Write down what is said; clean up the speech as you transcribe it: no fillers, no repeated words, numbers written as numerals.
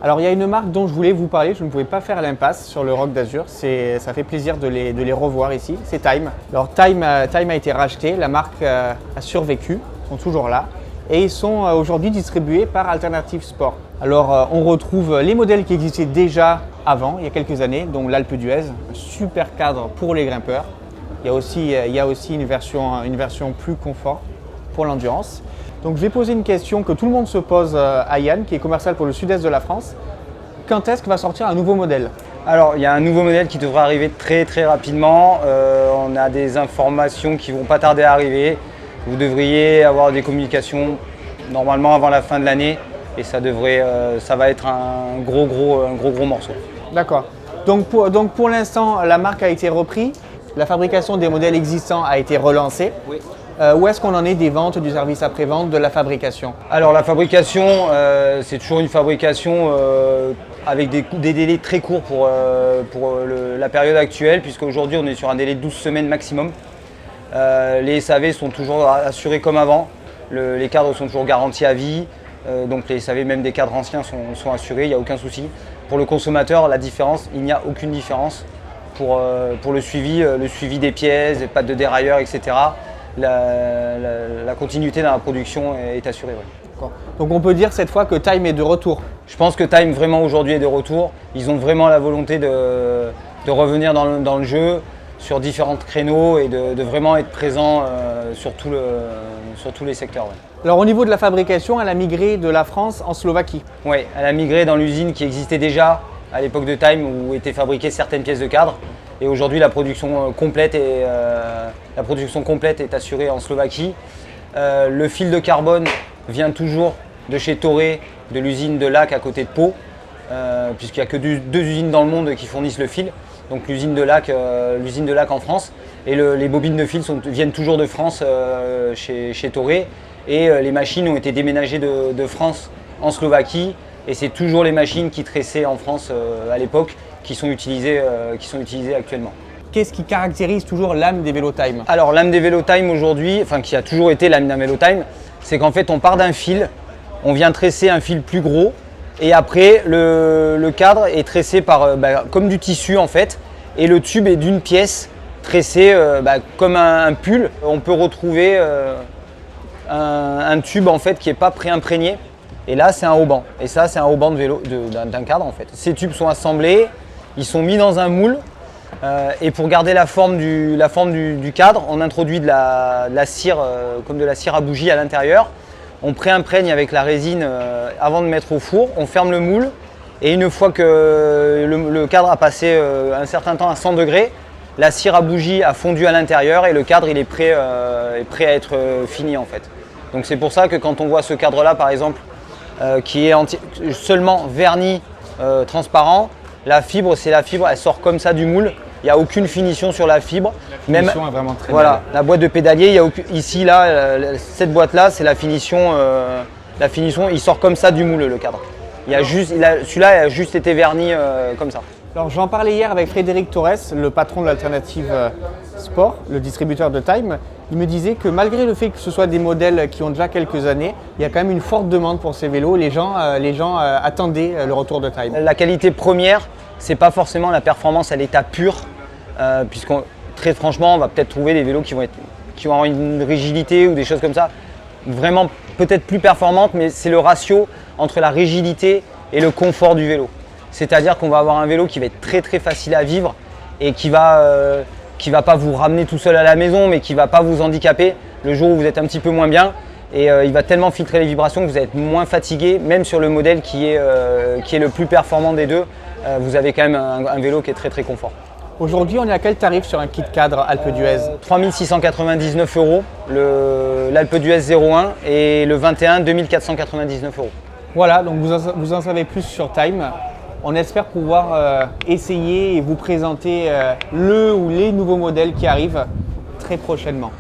Alors il y a une marque dont je voulais vous parler, je ne pouvais pas faire l'impasse sur le Roc d'Azur, ça fait plaisir de les revoir ici, c'est Time. Alors Time a été racheté, la marque a survécu, ils sont toujours là et ils sont aujourd'hui distribués par Alternative Sport. Alors on retrouve les modèles qui existaient déjà avant, il y a quelques années, dont l'Alpe d'Huez, un super cadre pour les grimpeurs. Il y a aussi une version plus confort pour l'endurance. Donc je vais poser une question que tout le monde se pose à Yann, qui est commercial pour le sud-est de la France. Quand est-ce que va sortir un nouveau modèle? Alors, il y a un nouveau modèle qui devrait arriver très rapidement. On a des informations qui ne vont pas tarder à arriver. Vous devriez avoir des communications normalement avant la fin de l'année et ça va être un gros morceau. D'accord. Donc pour l'instant, la marque a été reprise. La fabrication des modèles existants a été relancée. Oui. Où est-ce qu'on en est des ventes, du service après-vente, de la fabrication? Alors la fabrication, c'est toujours une fabrication avec des délais très courts pour la période actuelle, puisqu'aujourd'hui on est sur un délai de 12 semaines maximum. Les SAV sont toujours assurés comme avant, les cadres sont toujours garantis à vie, donc les SAV même des cadres anciens sont assurés, il n'y a aucun souci. Pour le consommateur, la différence, il n'y a aucune différence. Pour le suivi des pièces, des pattes de dérailleur, etc. La continuité dans la production est assurée. Ouais. Donc on peut dire cette fois que Time est de retour. Je pense que Time vraiment aujourd'hui est de retour. Ils ont vraiment la volonté de revenir dans le jeu sur différents créneaux et de vraiment être présent sur tous les secteurs. Ouais. Alors au niveau de la fabrication, elle a migré de la France en Slovaquie. Oui, elle a migré dans l'usine qui existait déjà à l'époque de Time où étaient fabriquées certaines pièces de cadre. Et aujourd'hui, la production complète est assurée en Slovaquie. Le fil de carbone vient toujours de chez Toray, de l'usine de Lac à côté de Pau, puisqu'il n'y a que deux usines dans le monde qui fournissent le fil. Donc l'usine de Lac en France. Et les bobines de fil viennent toujours de France chez Toray. Et les machines ont été déménagées de France en Slovaquie. Et c'est toujours les machines qui tressaient en France à l'époque qui sont utilisées actuellement. Qu'est-ce qui caractérise toujours l'âme des vélos Time? Alors l'âme des vélos Time aujourd'hui, enfin qui a toujours été l'âme d'un vélo Time, c'est qu'en fait on part d'un fil, on vient tresser un fil plus gros et après le cadre est tressé comme du tissu en fait et le tube est d'une pièce tressée comme un pull. On peut retrouver un tube en fait qui n'est pas pré-imprégné. Et là, c'est un haubans. Et ça, c'est un haubans de vélo, d'un cadre en fait. Ces tubes sont assemblés, ils sont mis dans un moule. Et pour garder la forme du cadre, on introduit de la cire, comme de la cire à bougie à l'intérieur. On pré-imprègne avec la résine avant de mettre au four. On ferme le moule. Et une fois que le cadre a passé un certain temps à 100 degrés, la cire à bougie a fondu à l'intérieur et le cadre il est prêt à être fini en fait. Donc c'est pour ça que quand on voit ce cadre-là, par exemple, qui est seulement verni transparent. La fibre, elle sort comme ça du moule. Il n'y a aucune finition sur la fibre. La finition est vraiment très voilà, belle. la boîte de pédalier, ici, là, cette boîte-là, c'est la finition. Il sort comme ça du moule, le cadre. Celui-là a juste été verni comme ça. Alors j'en parlais hier avec Frédéric Torres, le patron de l'Alternative Sport, le distributeur de Time. Il me disait que malgré le fait que ce soit des modèles qui ont déjà quelques années, il y a quand même une forte demande pour ces vélos. Les gens attendaient le retour de Time. La qualité première, c'est pas forcément la performance à l'état pur, très franchement, on va peut-être trouver des vélos qui vont avoir une rigidité ou des choses comme ça, vraiment peut-être plus performantes, mais c'est le ratio entre la rigidité et le confort du vélo. C'est-à-dire qu'on va avoir un vélo qui va être très facile à vivre et qui va pas vous ramener tout seul à la maison, mais qui va pas vous handicaper le jour où vous êtes un petit peu moins bien. Et il va tellement filtrer les vibrations que vous allez être moins fatigué, même sur le modèle qui est le plus performant des deux. Vous avez quand même un vélo qui est très confort. Aujourd'hui, on est à quel tarif sur un kit cadre Alpe d'Huez? 3 699 € l'Alpe d'Huez 01 et le 21 2499 €. Voilà, donc vous en savez plus sur Time. On espère pouvoir essayer et vous présenter le ou les nouveaux modèles qui arrivent très prochainement.